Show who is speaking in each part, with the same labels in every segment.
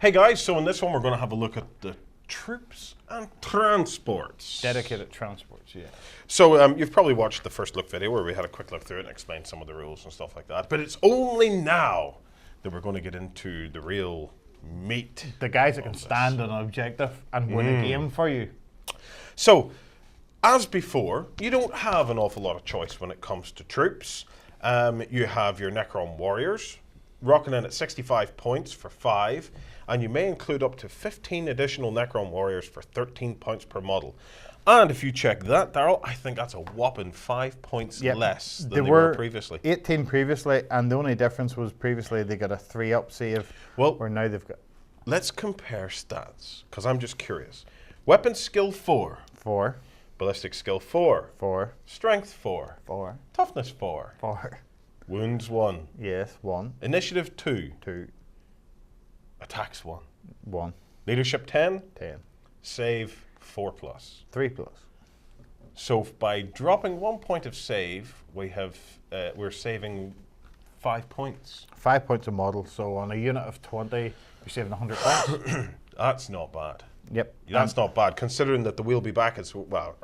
Speaker 1: Hey guys, so in this one we're going to have a look at the troops and transports.
Speaker 2: Dedicated transports, yeah.
Speaker 1: So you've probably watched the first look video where we had a quick look through it and explained some of the rules and stuff like that. But it's only now that we're going to get into the real meat.
Speaker 2: The guys that can stand on an objective and win a game for you.
Speaker 1: So, as before, you don't have an awful lot of choice when it comes to troops. You have your Necron warriors, rocking in at 65 points for 5, and you may include up to 15 additional Necron warriors for 13 points per model. And if you check that, Daryl, I think that's a whopping 5 points less than they were previously.
Speaker 2: 18 previously, and the only difference was previously they got a 3-up save, where now they've got...
Speaker 1: Let's compare stats, because I'm just curious. Weapon skill 4.
Speaker 2: 4.
Speaker 1: Ballistic skill 4.
Speaker 2: 4.
Speaker 1: Strength 4.
Speaker 2: 4.
Speaker 1: Toughness 4.
Speaker 2: 4.
Speaker 1: Wounds 1.
Speaker 2: Yes, 1.
Speaker 1: Initiative 2.
Speaker 2: 2.
Speaker 1: Attacks 1.
Speaker 2: 1.
Speaker 1: Leadership 10.
Speaker 2: 10.
Speaker 1: Save 4+.
Speaker 2: 3+.
Speaker 1: So by dropping 1 point of save, we're saving 5 points.
Speaker 2: 5 points a model, so on a unit of 20, you're saving 100 points.
Speaker 1: That's not bad.
Speaker 2: Yep.
Speaker 1: That's not bad, considering that the we'll be back is, what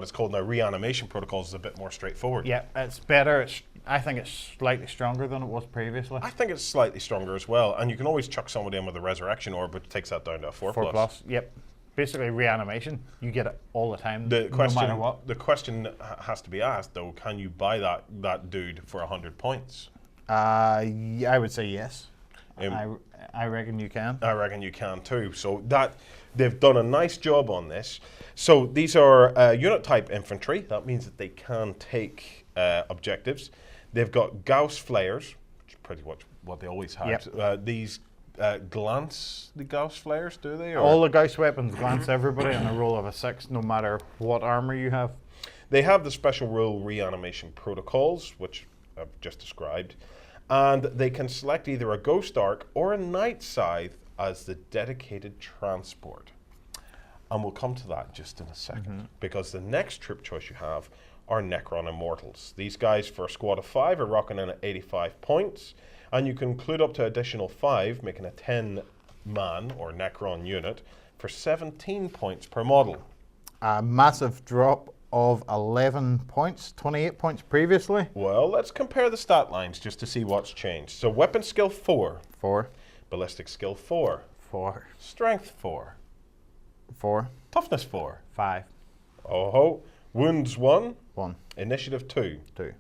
Speaker 1: it's called now, reanimation protocols is a bit more straightforward.
Speaker 2: Yeah, it's better. I think it's slightly stronger than it was previously.
Speaker 1: I think it's slightly stronger as well, and you can always chuck somebody in with a resurrection orb, which takes that down to a 4+.
Speaker 2: 4+, yep. Basically reanimation, you get it all the time,
Speaker 1: no matter
Speaker 2: what.
Speaker 1: The question has to be asked though, can you buy that dude for 100 points?
Speaker 2: I would say yes. I reckon you can.
Speaker 1: I reckon you can too. So that they've done a nice job on this. So these are unit type infantry. That means that they can take objectives. They've got Gauss flares, which is pretty much what they always have.
Speaker 2: Yep.
Speaker 1: These glance the Gauss flares, do they? Or?
Speaker 2: All the Gauss weapons glance everybody on a roll of a 6, no matter what armor you have.
Speaker 1: They have the special rule reanimation protocols, which I've just described. And they can select either a Ghost Arc or a Night Scythe as the dedicated transport. And we'll come to that just in a second, because the next troop choice you have are Necron Immortals. These guys, for a squad of 5, are rocking in at 85 points, and you can include up to additional 5, making a 10-man or Necron unit for 17 points per model.
Speaker 2: A massive drop of 11 points, 28 points previously.
Speaker 1: Well, let's compare the stat lines just to see what's changed. So weapon skill 4.
Speaker 2: 4.
Speaker 1: Ballistic skill 4.
Speaker 2: 4.
Speaker 1: Strength 4.
Speaker 2: 4.
Speaker 1: Toughness 4.
Speaker 2: 5.
Speaker 1: Oh-ho. Wounds 1.
Speaker 2: 1.
Speaker 1: Initiative 2.
Speaker 2: 2.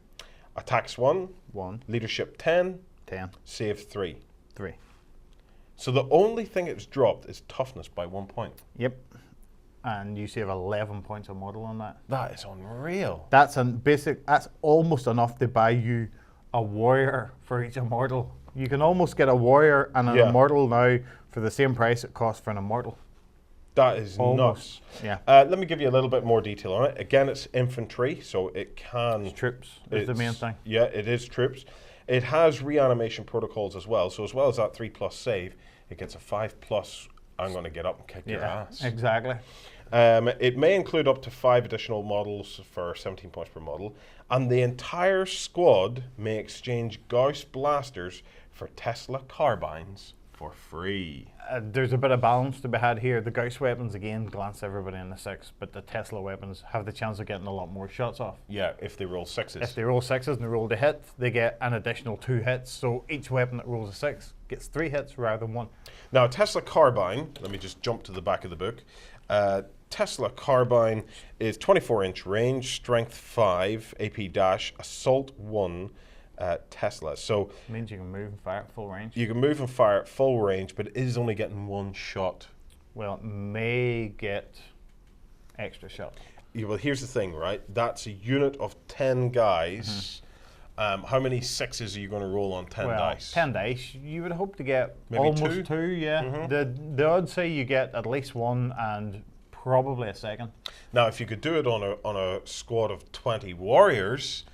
Speaker 1: Attacks 1.
Speaker 2: 1.
Speaker 1: Leadership 10.
Speaker 2: 10.
Speaker 1: Save 3.
Speaker 2: 3.
Speaker 1: So the only thing it's dropped is toughness by 1 point.
Speaker 2: Yep. And you save 11 points a model on that.
Speaker 1: That is unreal.
Speaker 2: That's that's almost enough to buy you a warrior for each immortal. You can almost get a warrior and an immortal now for the same price it costs for an immortal.
Speaker 1: That is nuts.
Speaker 2: Yeah.
Speaker 1: Let me give you a little bit more detail on it. Again, it's infantry, so it can...
Speaker 2: It's troops is the main thing.
Speaker 1: Yeah, it is troops. It has reanimation protocols as well. So as well as that 3+ save, it gets a 5+, I'm going to get up and kick your ass.
Speaker 2: Exactly.
Speaker 1: It may include up to 5 additional models for 17 points per model, and the entire squad may exchange Gauss blasters for Tesla carbines for free.
Speaker 2: There's a bit of balance to be had here. The Gauss weapons, again, glance everybody in the 6, but the Tesla weapons have the chance of getting a lot more shots off.
Speaker 1: Yeah, if they roll 6s.
Speaker 2: If they roll 6s and they roll the hit, they get an additional 2 hits, so each weapon that rolls a 6 gets 3 hits rather than 1.
Speaker 1: Now, Tesla carbine, let me just jump to the back of the book. Tesla carbine is 24-inch range, strength 5, AP dash, assault 1, Tesla. So
Speaker 2: it means you can move and fire at full range.
Speaker 1: You can move and fire at full range, but it is only getting 1 shot.
Speaker 2: Well, it may get extra shots.
Speaker 1: Yeah, well, here's the thing, right? That's a unit of 10 guys. How many 6s are you going to roll on 10 dice?
Speaker 2: 10 dice, you would hope to get
Speaker 1: maybe
Speaker 2: almost 2, yeah. The odds say you get at least 1 and probably a 2nd.
Speaker 1: Now, if you could do it on a squad of 20 warriors,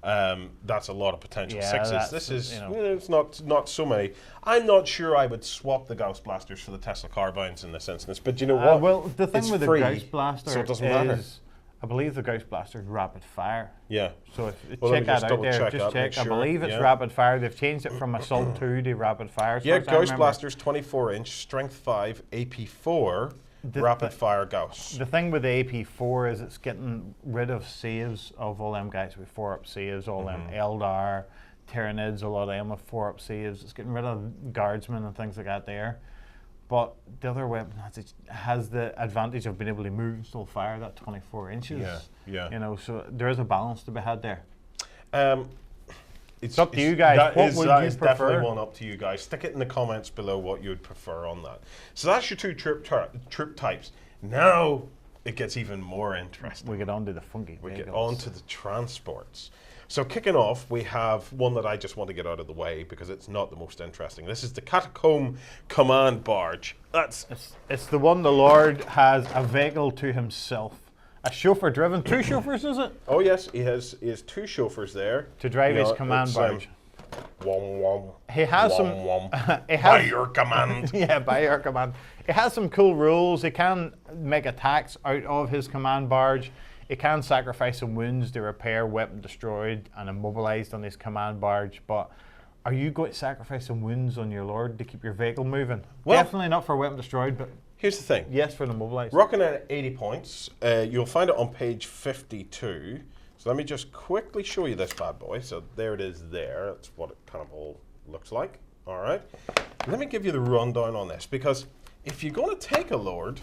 Speaker 1: that's a lot of potential 6s. This is, it's not so many. I'm not sure I would swap the Gauss blasters for the Tesla carbines in this instance, but you know what?
Speaker 2: Well, the thing with
Speaker 1: free,
Speaker 2: the Gauss blaster
Speaker 1: so it doesn't matter.
Speaker 2: I believe the Gauss Blaster's rapid fire.
Speaker 1: Yeah.
Speaker 2: So
Speaker 1: Well, let
Speaker 2: check
Speaker 1: me just
Speaker 2: that out
Speaker 1: double
Speaker 2: there.
Speaker 1: check
Speaker 2: Just
Speaker 1: that,
Speaker 2: check.
Speaker 1: make
Speaker 2: I
Speaker 1: sure.
Speaker 2: believe it's
Speaker 1: Yeah.
Speaker 2: rapid fire. They've changed it from Assault 2 to rapid fire.
Speaker 1: Yeah, Gauss Blaster's 24-inch, strength 5, AP4, rapid fire Gauss.
Speaker 2: The thing with the AP4 is it's getting rid of saves of all them guys with 4-up saves, all them Eldar, Tyranids, a lot of them with 4-up saves. It's getting rid of guardsmen and things like that there. But the other weapon has the advantage of being able to move and still fire that 24 inches.
Speaker 1: Yeah.
Speaker 2: You know, so there is a balance to be had there.
Speaker 1: It's
Speaker 2: up to you guys. What would you
Speaker 1: is
Speaker 2: prefer?
Speaker 1: definitely one up to you guys. Stick it in the comments below what you would prefer on that. So that's your two troop types. Now it gets even more interesting.
Speaker 2: We get on to the funky
Speaker 1: We
Speaker 2: vehicles.
Speaker 1: get on to the transports. So kicking off, we have one that I just want to get out of the way because it's not the most interesting. This is the Catacomb Command Barge.
Speaker 2: It's the one the Lord has a vehicle to himself. A chauffeur driven. 2 chauffeurs, is it?
Speaker 1: Oh yes, he has 2 chauffeurs there.
Speaker 2: To drive
Speaker 1: You
Speaker 2: his
Speaker 1: know,
Speaker 2: command
Speaker 1: it's,
Speaker 2: barge.
Speaker 1: Wom wom.
Speaker 2: He has some.
Speaker 1: Wom.
Speaker 2: He has,
Speaker 1: By your command.
Speaker 2: yeah, by your command. It has some cool rules. He can make attacks out of his command barge. He can sacrifice some wounds to repair weapon destroyed and immobilized on his command barge. But are you going to sacrifice some wounds on your Lord to keep your vehicle moving?
Speaker 1: Well,
Speaker 2: definitely not for weapon destroyed, but
Speaker 1: here's the thing.
Speaker 2: yes, for the immobilized.
Speaker 1: Rocking at 80 points. You'll find it on page 52. So let me just quickly show you this bad boy. So there it is there. That's what it kind of all looks like. All right. Let me give you the rundown on this, because if you're going to take a Lord,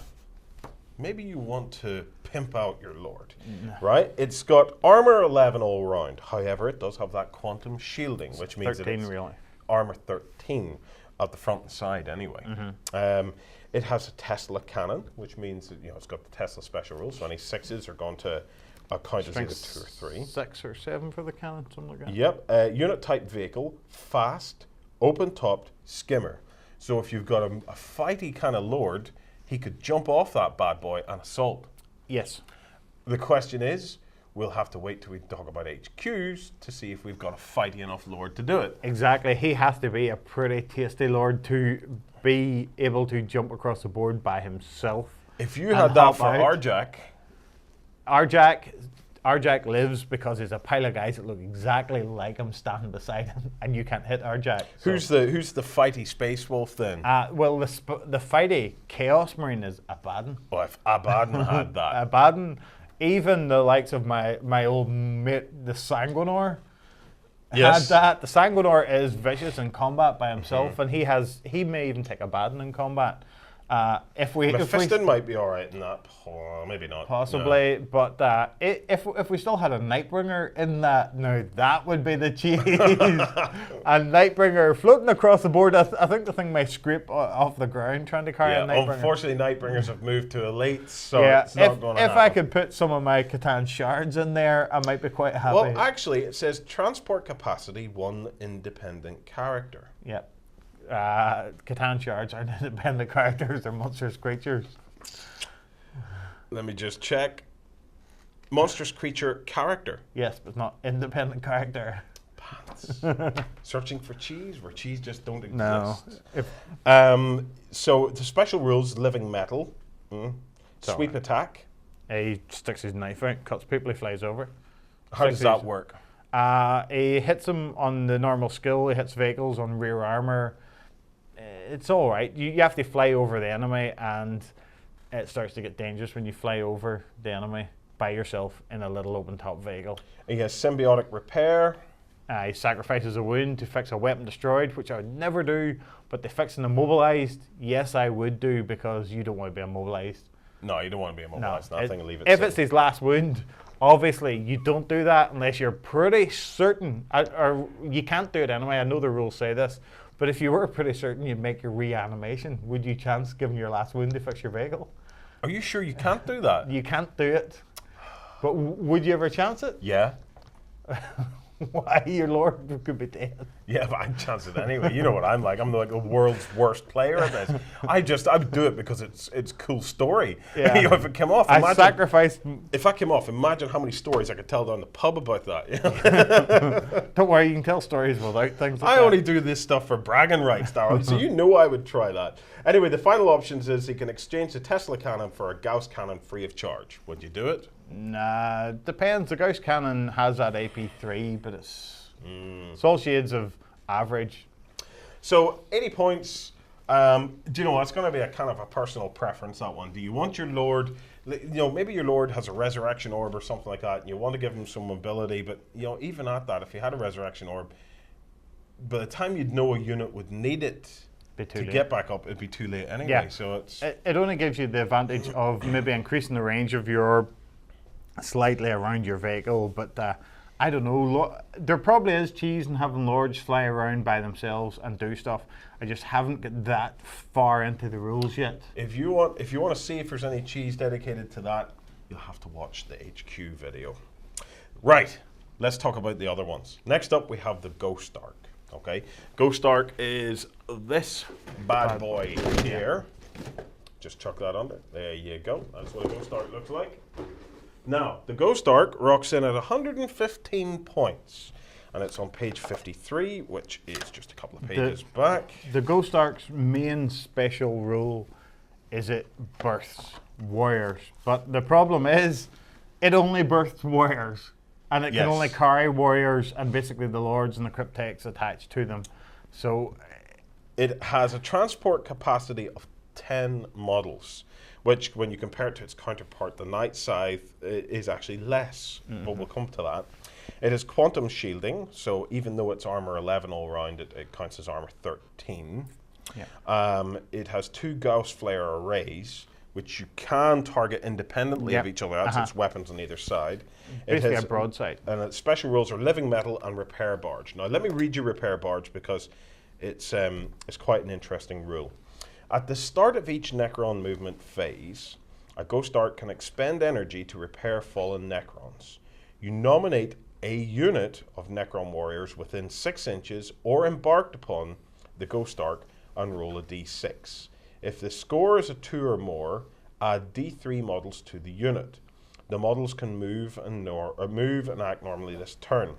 Speaker 1: maybe you want to pimp out your Lord, right? It's got armor 11 all round. However, it does have that quantum shielding, which means
Speaker 2: 13
Speaker 1: it's
Speaker 2: really.
Speaker 1: armor 13 at the front and side anyway. It has a Tesla cannon, which means that, it's got the Tesla special rules, so any 6s are going to count as either 2 or 3.
Speaker 2: 6 or 7 for the cannon, something like that.
Speaker 1: Yep, unit type vehicle, fast, open-topped, skimmer. So if you've got a fighty kind of Lord, he could jump off that bad boy and assault.
Speaker 2: Yes.
Speaker 1: The question is, we'll have to wait till we talk about HQs to see if we've got a fighty enough Lord to do it.
Speaker 2: Exactly. He has to be a pretty tasty Lord to be able to jump across the board by himself.
Speaker 1: If you had that
Speaker 2: help
Speaker 1: for
Speaker 2: out.
Speaker 1: Arjack,
Speaker 2: lives because there's a pile of guys that look exactly like him standing beside him, and you can't hit Arjack. So.
Speaker 1: who's the fighty space wolf then?
Speaker 2: Well, the fighty Chaos Marine is Abaddon.
Speaker 1: Oh, if Abaddon had that.
Speaker 2: Abaddon, even the likes of my old mate, the Sanguinor,
Speaker 1: Yes.
Speaker 2: had that. The Sanguinor is vicious in combat by himself, and he may even take Abaddon in combat.
Speaker 1: Mephiston might be all right in that. Oh, maybe not.
Speaker 2: Possibly, but if we still had a Nightbringer in that, now that would be the cheese. And Nightbringer floating across the board, I think the thing may scrape off the ground trying to carry a Nightbringer.
Speaker 1: Unfortunately, Nightbringers have moved to elites, so
Speaker 2: Yeah,
Speaker 1: it's not going to happen.
Speaker 2: if I could put some of my Catan shards in there, I might be quite happy.
Speaker 1: Well, actually, it says transport capacity 1 independent character.
Speaker 2: Yep. Catan shards aren't independent characters, they're monstrous creatures.
Speaker 1: Let me just check. Monstrous creature character.
Speaker 2: Yes, but not independent character.
Speaker 1: Pants. Searching for cheese where cheese just don't exist.
Speaker 2: No.
Speaker 1: So the special rules: living metal, sweep
Speaker 2: right.
Speaker 1: attack.
Speaker 2: He sticks his knife out, cuts people, he flies over.
Speaker 1: How does that work?
Speaker 2: He hits them on the normal skill, he hits vehicles on rear armor. It's all right. You have to fly over the enemy, and it starts to get dangerous when you fly over the enemy by yourself in a little open top vehicle.
Speaker 1: He has symbiotic repair.
Speaker 2: He sacrifices a wound to fix a weapon destroyed, which I would never do, but the fixing immobilized, yes, I would do, because you don't want to be immobilized.
Speaker 1: No, you don't want to be immobilized.
Speaker 2: No,
Speaker 1: Nothing, leave it.
Speaker 2: If
Speaker 1: sit.
Speaker 2: it's his last wound, obviously you don't do that unless you're pretty certain, or you can't do it anyway. I know the rules say this, but if you were pretty certain you'd make your reanimation, would you chance giving your last wound to fix your vehicle?
Speaker 1: Are you sure you can't do that?
Speaker 2: You can't do it. But would you ever chance it?
Speaker 1: Yeah.
Speaker 2: Why? Your Lord could be dead.
Speaker 1: Yeah, but I'd chance it anyway. You know what I'm like. I'm like the world's worst player at this. I would do it because it's a cool story.
Speaker 2: Yeah.
Speaker 1: You know, if it came off,
Speaker 2: I sacrificed.
Speaker 1: if I came off, imagine how many stories I could tell down the pub about that. You know?
Speaker 2: Don't worry, you can tell stories without things like
Speaker 1: I
Speaker 2: that.
Speaker 1: only do this stuff for bragging rights, Darryl. So you know I would try that. Anyway, the final options is he can exchange the Tesla cannon for a Gauss cannon free of charge. Would you do it?
Speaker 2: Nah, depends. The Gauss cannon has that AP3, but it's all shades of average.
Speaker 1: So 80 points. Do you know what? It's going to be a kind of a personal preference, that one. Do you want your Lord, you know, maybe your Lord has a resurrection orb or something like that, and you want to give him some mobility, but, you know, even at that, if you had a resurrection orb, by the time you'd know a unit would need it to get back up, it'd be too late anyway.
Speaker 2: Yeah.
Speaker 1: So it's
Speaker 2: It only gives you the advantage of maybe increasing the range of your orb slightly around your vehicle, but I don't know. There probably is cheese in having lords fly around by themselves and do stuff. I just haven't got that far into the rules yet.
Speaker 1: if you want to see if there's any cheese dedicated to that, you'll have to watch the HQ video. Right. Let's talk about the other ones. Next up, we have the Ghost Ark. Okay, Ghost Ark is this bad boy here. Just chuck that under. There you go. That's what a Ghost Ark looks like. Now, the Ghost Ark rocks in at 115 points, and it's on page 53, which is just a couple of pages back.
Speaker 2: The Ghost Ark's main special rule is it births warriors, but the problem is it only births warriors. And it can only carry warriors and basically the lords and the cryptex attached to them. So
Speaker 1: it has a transport capacity of 10 models, which when you compare it to its counterpart, the Night Scythe, is actually less, but we'll come to that. It has quantum shielding, so even though it's armor 11 all around, it counts as armor 13.
Speaker 2: yeah.
Speaker 1: It has 2 Gauss flare arrays, which you can target independently of each other. That's its weapons on either side.
Speaker 2: Basically
Speaker 1: it has
Speaker 2: a broadside.
Speaker 1: And its special rules are living metal and repair barge. Now let me read you repair barge because it's quite an interesting rule. At the start of each Necron movement phase, a Ghost Ark can expend energy to repair fallen Necrons. You nominate a unit of Necron warriors within 6 inches or embarked upon the Ghost Ark and roll a d6. If the score is a 2 or more, add d3 models to the unit. The models can move and act normally this turn.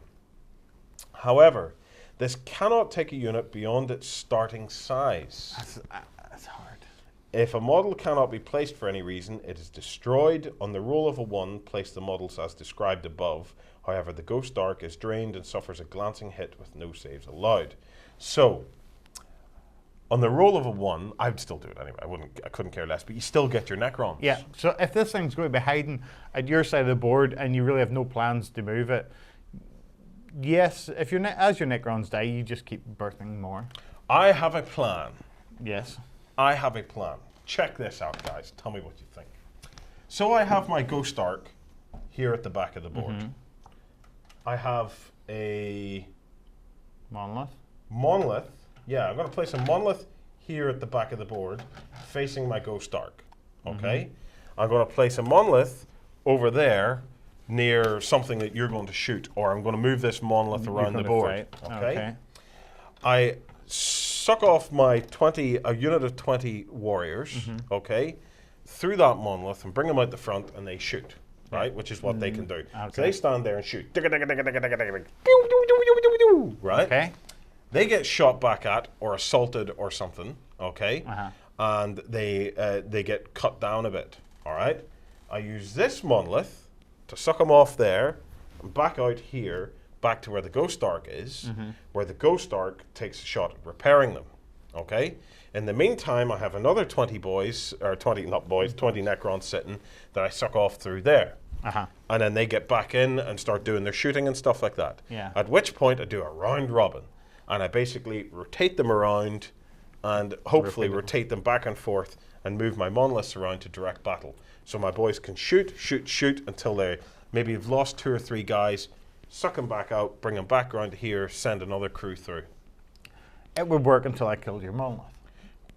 Speaker 1: However, this cannot take a unit beyond its starting size.
Speaker 2: That's hard.
Speaker 1: If a model cannot be placed for any reason, it is destroyed. On the roll of a 1, place the models as described above. However, the Ghost Ark is drained and suffers a glancing hit with no saves allowed. So, on the roll of a 1, I would still do it anyway. I couldn't care less, but you still get your Necrons.
Speaker 2: Yeah, so if this thing's going to be hiding at your side of the board and you really have no plans to move it, yes, if as your Necrons die, you just keep birthing more.
Speaker 1: I have a plan.
Speaker 2: Yes.
Speaker 1: I have a plan. Check this out, guys. Tell me what you think. So I have my Ghost Ark here at the back of the board. I have a monolith. Yeah, I'm going to place a monolith here at the back of the board facing my Ghost Ark. Okay? I'm going to place a monolith over there near something that you're going to shoot, or I'm going to move this monolith around the board. Okay? I suck off my a unit of 20 warriors, okay, through that monolith and bring them out the front and they shoot, right? Which is what they can do. So they stand there and shoot. Right?
Speaker 2: Okay.
Speaker 1: They get shot back at or assaulted or something, okay? And they get cut down a bit, all right? I use this monolith to suck them off there and back out here, back to where the Ghost Ark is, where the Ghost Ark takes a shot at repairing them, okay? In the meantime, I have another 20 Necrons sitting that I suck off through there. And then they get back in and start doing their shooting and stuff like that.
Speaker 2: Yeah.
Speaker 1: At which point I do a round robin. And I basically rotate them around and hopefully rotate them back and forth and move my monoliths around to direct battle. So my boys can shoot until they maybe have lost 2 or 3 guys, suck them back out, bring them back around here, send another crew through.
Speaker 2: It would work until I killed your monolith.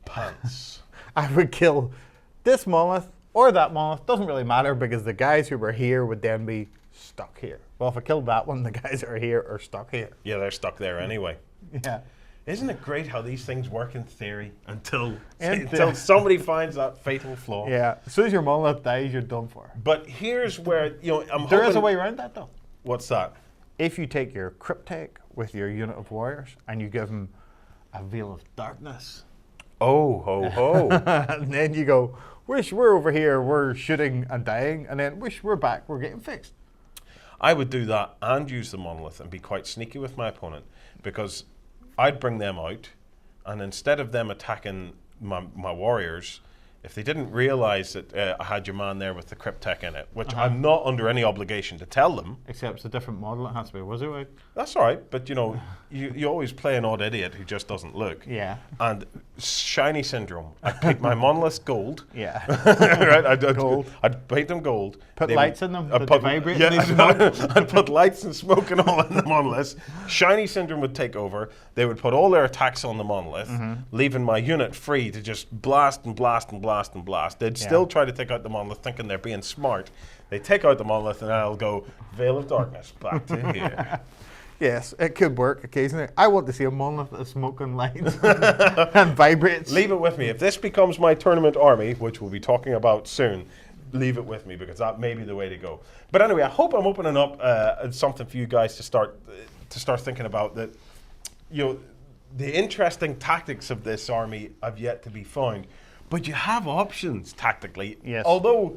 Speaker 1: Pants.
Speaker 2: I would kill this monolith or that monolith. Doesn't really matter because the guys who were here would then be stuck here. Well, if I killed that one, the guys that are here are stuck here.
Speaker 1: Yeah, they're stuck there anyway.
Speaker 2: Yeah.
Speaker 1: Isn't it great how these things work in theory until
Speaker 2: Until-
Speaker 1: somebody finds that fatal flaw?
Speaker 2: Yeah. As soon as your monolith dies, you're done for.
Speaker 1: But here's where, I'm
Speaker 2: There is
Speaker 1: hoping...
Speaker 2: a way around that, though.
Speaker 1: What's that?
Speaker 2: If you take your Cryptek with your unit of warriors and you give them a Veil of Darkness,
Speaker 1: Oh, ho, ho.
Speaker 2: and then you go, wish we're over here, we're shooting and dying, and then wish we're back, we're getting fixed.
Speaker 1: I would do that and use the monolith and be quite sneaky with my opponent, because I'd bring them out, and instead of them attacking my warriors, if they didn't realize that I had your man there with the Cryptek in it, which I'm not under any obligation to tell them.
Speaker 2: Except it's a different model, it has to be wizard.
Speaker 1: That's all right, but you always play an odd idiot who just doesn't look.
Speaker 2: Yeah.
Speaker 1: And shiny syndrome. I'd paint my monoliths gold.
Speaker 2: Yeah.
Speaker 1: Right?
Speaker 2: Gold.
Speaker 1: I'd paint them gold.
Speaker 2: Put
Speaker 1: They
Speaker 2: lights
Speaker 1: would-
Speaker 2: in them
Speaker 1: I'd
Speaker 2: that
Speaker 1: put,
Speaker 2: they vibrate
Speaker 1: yeah,
Speaker 2: and they smoke.
Speaker 1: I'd put lights and smoke and all in the monoliths. Shiny syndrome would take over. They would put all their attacks on the monolith, leaving my unit free to just blast and blast and blast and blast. They'd still try to take out the monolith, thinking they're being smart. They take out the monolith, and I'll go, Veil of Darkness, back to here.
Speaker 2: Yes, it could work occasionally. I want to see a monolith that's smoking lights and vibrates.
Speaker 1: Leave it with me. If this becomes my tournament army, which we'll be talking about soon, leave it with me, because that may be the way to go. But anyway, I hope I'm opening up something for you guys to start thinking about. That the interesting tactics of this army have yet to be found, but you have options tactically.
Speaker 2: Yes.
Speaker 1: Although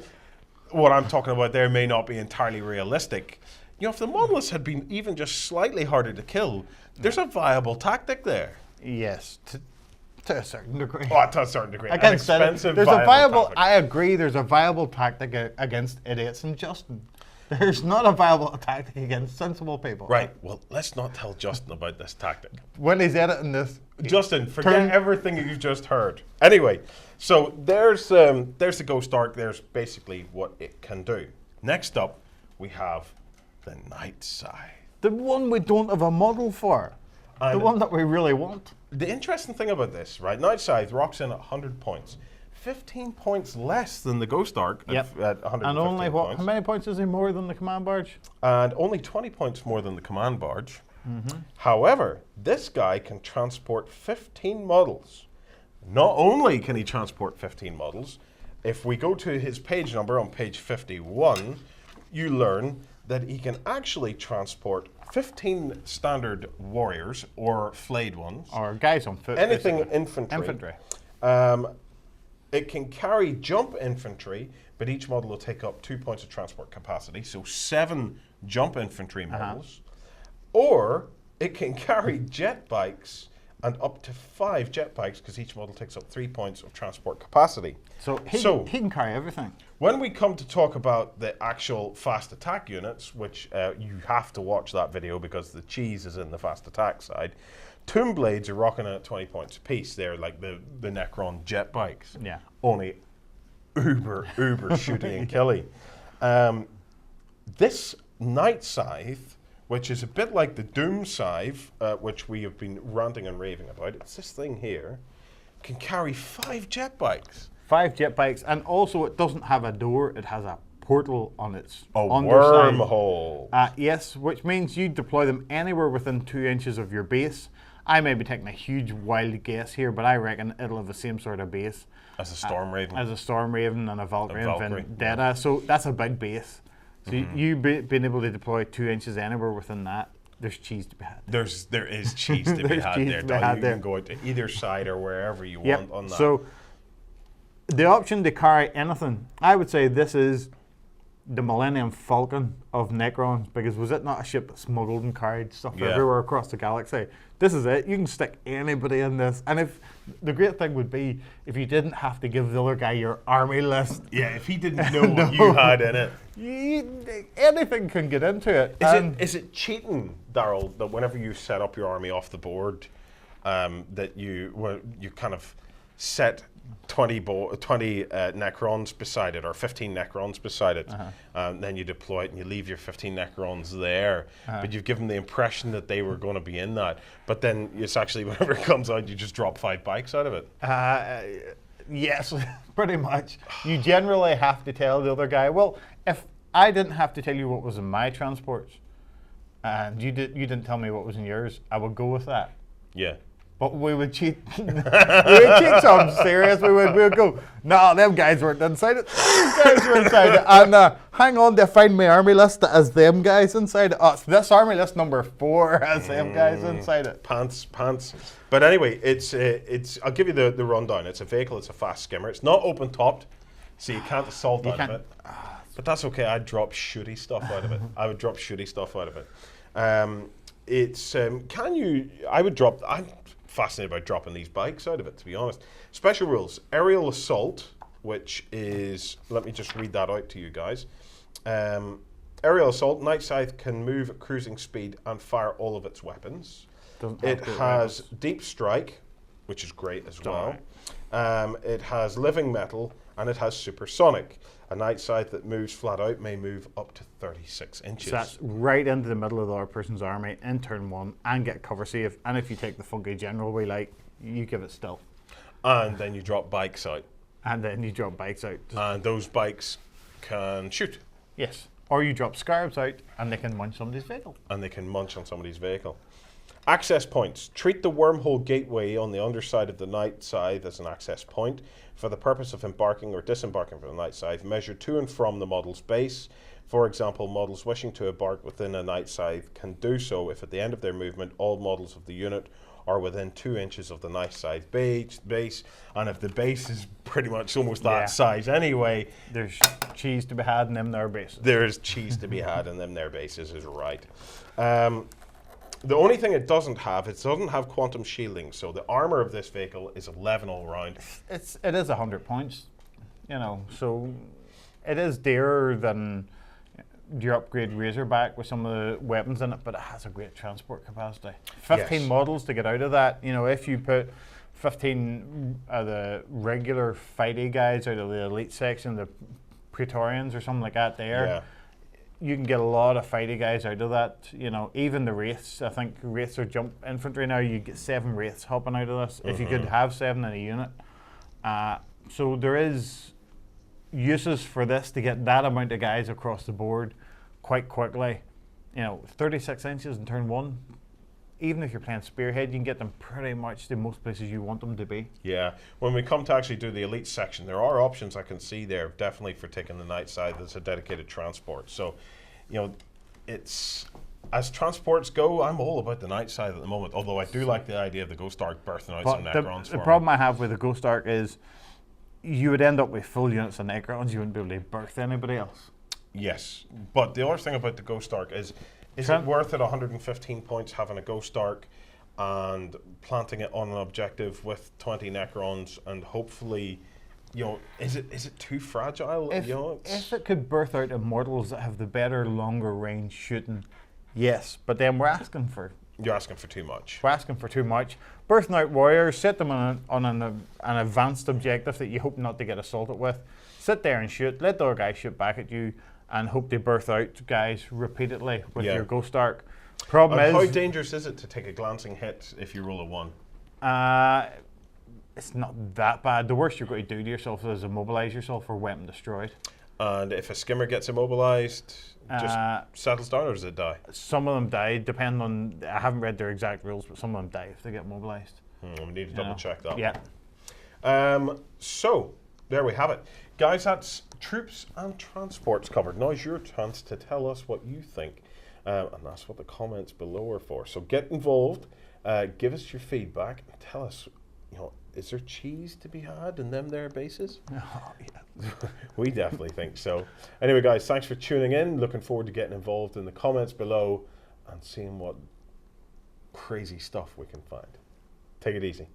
Speaker 1: what I'm talking about there may not be entirely realistic. If the monoliths had been even just slightly harder to kill, there's a viable tactic there.
Speaker 2: Yes, to a certain degree.
Speaker 1: Oh, to a certain degree. An
Speaker 2: Against
Speaker 1: expensive,
Speaker 2: there's a viable.
Speaker 1: tactic.
Speaker 2: I agree. There's a viable tactic against idiots and Justin. There's not a viable tactic against sensible people.
Speaker 1: Right. Well, let's not tell Justin about this tactic.
Speaker 2: When he's editing this,
Speaker 1: Justin, forget everything you've just heard. Anyway, so there's the Ghost Ark. There's basically what it can do. Next up, we have the Night Scythe.
Speaker 2: the one we don't have a model for, the one that we really want.
Speaker 1: The interesting thing about this, right? Night Scythe rocks in at 100 points. 15 points less than the Ghost Ark at 115
Speaker 2: And only what?
Speaker 1: points.
Speaker 2: How many points is he more than the command barge?
Speaker 1: And only 20 points more than the Command Barge. However, this guy can transport 15 models. Not only can he transport 15 models, if we go to his page number on page 51, you learn that he can actually transport 15 standard warriors, or flayed ones.
Speaker 2: Or guys on foot.
Speaker 1: Anything
Speaker 2: basically.
Speaker 1: infantry. It can carry jump infantry, but each model will take up 2 points of transport capacity, so 7 jump infantry models. Or it can carry jet bikes, and up to 5 jet bikes, because each model takes up 3 points of transport capacity.
Speaker 2: So he can carry everything.
Speaker 1: When we come to talk about the actual fast attack units, which you have to watch that video because the cheese is in the fast attack side, Tomb Blades are rocking at 20 points apiece. They're like the Necron jet bikes.
Speaker 2: Yeah.
Speaker 1: Only uber shooty and killy. This Night Scythe, which is a bit like the Doom Scythe, which we have been ranting and raving about, it's this thing here, can carry 5 jet bikes.
Speaker 2: 5 jet bikes, and also it doesn't have a door, it has a portal on its
Speaker 1: A
Speaker 2: underside.
Speaker 1: wormhole.
Speaker 2: Yes, which means you deploy them anywhere within 2 inches of your base. I may be taking a huge wild guess here, but I reckon it'll have the same sort of base
Speaker 1: As a Storm Raven.
Speaker 2: as a Storm Raven and a Valkyrie,
Speaker 1: Valkyrie,
Speaker 2: and Vendetta. So that's a big base. So being able to deploy 2 inches anywhere within that, there's cheese to be had.
Speaker 1: There is cheese to be
Speaker 2: There's
Speaker 1: had
Speaker 2: cheese
Speaker 1: there.
Speaker 2: to be
Speaker 1: Doug.
Speaker 2: had
Speaker 1: You
Speaker 2: there.
Speaker 1: can go out to either side or wherever you
Speaker 2: Yep.
Speaker 1: want on that.
Speaker 2: So the option to carry anything, I would say this is the Millennium Falcon of Necrons, because was it not a ship that smuggled and carried stuff
Speaker 1: Yeah.
Speaker 2: everywhere across the galaxy? This is it. You can stick anybody in this. And if the great thing would be if you didn't have to give the other guy your army list.
Speaker 1: yeah, if he didn't know what you had in it.
Speaker 2: Anything can get into it.
Speaker 1: Is it cheating, Daryl, that whenever you set up your army off the board, that you kind of set 20 Necrons beside it, or 15 Necrons beside it, then you deploy it and you leave your 15 Necrons there, but you've given the impression that they were going to be in that, but then it's actually, whenever it comes out, you just drop 5 bikes out of it.
Speaker 2: Yes, pretty much. You generally have to tell the other guy, well, if I didn't have to tell you what was in my transports, and you didn't tell me what was in yours, I would go with that.
Speaker 1: Yeah.
Speaker 2: But we would cheat. We would cheat something serious. We would go, no, them guys weren't inside it. These guys were inside it. And hang on to find my army list that has them guys inside it. So this army list number 4 has them guys inside it.
Speaker 1: Pants. But anyway, it's. I'll give you the rundown. It's a vehicle. It's a fast skimmer. It's not open topped, so you can't assault out of it. But that's okay. I'd drop shooty stuff out of it. I would drop shooty stuff out of it. It's. Can you? I would drop. I'm fascinated by dropping these bikes out of it, to be honest. Special rules: aerial assault, which is. Let me just read that out to you guys. Aerial assault. Night Scythe can move at cruising speed and fire all of its weapons. It has deep strike, which is great as well. It has living metal, and it has supersonic. A Night Scythe that moves flat out may move up to 36 inches.
Speaker 2: So that's right into the middle of the other person's army in turn 1 and get cover save. And if you take the funky general we like, you give it still.
Speaker 1: And then you drop bikes out.
Speaker 2: And then you drop bikes out.
Speaker 1: And those bikes can shoot.
Speaker 2: Yes. Or you drop scarabs out and they can munch somebody's vehicle.
Speaker 1: And they can munch on somebody's vehicle. Access points. Treat the wormhole gateway on the underside of the Night Scythe as an access point. For the purpose of embarking or disembarking from the Night Scythe, measure to and from the model's base. For example, models wishing to embark within a Night Scythe can do so if at the end of their movement all models of the unit are within 2 inches of the Night Scythe base. And if the base is pretty much almost that size anyway,
Speaker 2: there's cheese to be had in them their bases.
Speaker 1: There is cheese to be had in them their bases, is right. The only thing it doesn't have quantum shielding, so the armor of this vehicle is 11 all round.
Speaker 2: It is 100 points, you know, so it is dearer than your upgrade Razorback with some of the weapons in it, but it has a great transport capacity. 15 models to get out of that, you know, if you put 15 of the regular fighty guys out of the elite section, the Praetorians or something like that there, you can get a lot of fighty guys out of that. You know, even the Wraiths, I think Wraiths are jump infantry now, you get 7 Wraiths hopping out of this, if you could have 7 in a unit. So there is uses for this to get that amount of guys across the board quite quickly. You know, 36 inches in turn 1, even if you're playing Spearhead, you can get them pretty much to most places you want them to be.
Speaker 1: Yeah, when we come to actually do the elite section, there are options I can see there, definitely for taking the Night Scythe as a dedicated transport. So, you know, it's, as transports go, I'm all about the Night Scythe at the moment, although I do like the idea of the Ghost Ark birthing out some Necrons.
Speaker 2: The problem I have with the Ghost Ark is you would end up with full units of Necrons, you wouldn't be able to birth anybody else.
Speaker 1: Yes, but the other thing about the Ghost Ark is it worth it 115 points having a Ghost Ark and planting it on an objective with 20 Necrons and hopefully, you know, is it too fragile?
Speaker 2: If,
Speaker 1: you know,
Speaker 2: if it could birth out immortals that have the better, longer range shooting, yes, but then we're asking for...
Speaker 1: You're asking for too much.
Speaker 2: We're asking for too much. Birthing out warriors, set them on an advanced objective that you hope not to get assaulted with. Sit there and shoot, let the other guy shoot back at you, and hope they birth out guys repeatedly with your Ghost Ark. Problem is,
Speaker 1: how dangerous is it to take a glancing hit if you roll a 1?
Speaker 2: It's not that bad. The worst you're going to do to yourself is immobilize yourself or weapon destroyed.
Speaker 1: And if a skimmer gets immobilized, just settles down, or does it die?
Speaker 2: Some of them die, depending on, I haven't read their exact rules, but some of them die if they get immobilized.
Speaker 1: We need to double check that.
Speaker 2: Yeah.
Speaker 1: So, there we have it. Guys, that's troops and transports covered. Now's your chance to tell us what you think. And that's what the comments below are for. So get involved, give us your feedback, and tell us, you know, is there cheese to be had in them there bases?
Speaker 2: Oh, yeah.
Speaker 1: We definitely think so. Anyway, guys, thanks for tuning in. Looking forward to getting involved in the comments below and seeing what crazy stuff we can find. Take it easy.